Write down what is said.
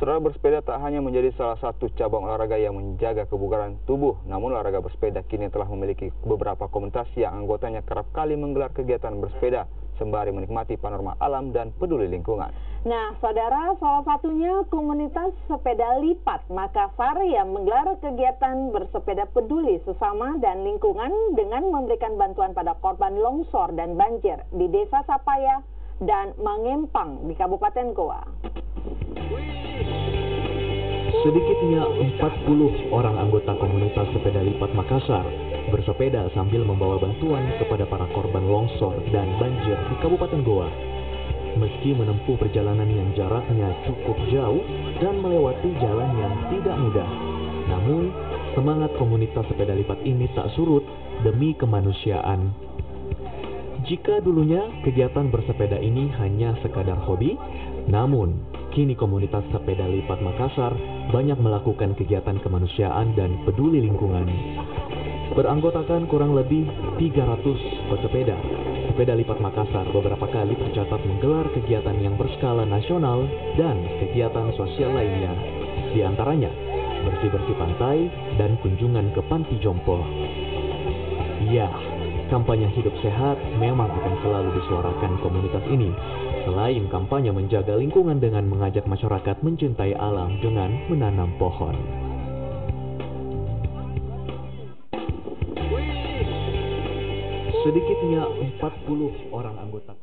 Saudara, bersepeda tak hanya menjadi salah satu cabang olahraga yang menjaga kebugaran tubuh, namun olahraga bersepeda kini telah memiliki beberapa komunitas yang anggotanya kerap kali menggelar kegiatan bersepeda sembari menikmati panorama alam dan peduli lingkungan. Nah, saudara, salah satunya komunitas sepeda lipat Makassar yang menggelar kegiatan bersepeda peduli sesama dan lingkungan dengan memberikan bantuan pada korban longsor dan banjir di Desa Sapaya dan Mangempang di Kabupaten Goa. Sedikitnya 40 orang anggota komunitas sepeda lipat Makassar bersepeda sambil membawa bantuan kepada para korban longsor dan banjir di Kabupaten Goa. Meski menempuh perjalanan yang jaraknya cukup jauh dan melewati jalan yang tidak mudah, namun semangat komunitas sepeda lipat ini tak surut demi kemanusiaan. Jika dulunya kegiatan bersepeda ini hanya sekadar hobi, namun kini komunitas sepeda lipat Makassar banyak melakukan kegiatan kemanusiaan dan peduli lingkungan. Beranggotakan kurang lebih 300 pesepeda, sepeda lipat Makassar beberapa kali tercatat menggelar kegiatan yang berskala nasional dan kegiatan sosial lainnya. Di antaranya, bersih-bersih pantai dan kunjungan ke panti jompo. Ya, kampanye hidup sehat memang akan selalu disuarakan komunitas ini. Selain kampanye menjaga lingkungan dengan mengajak masyarakat mencintai alam dengan menanam pohon. Sedikitnya 40 orang anggota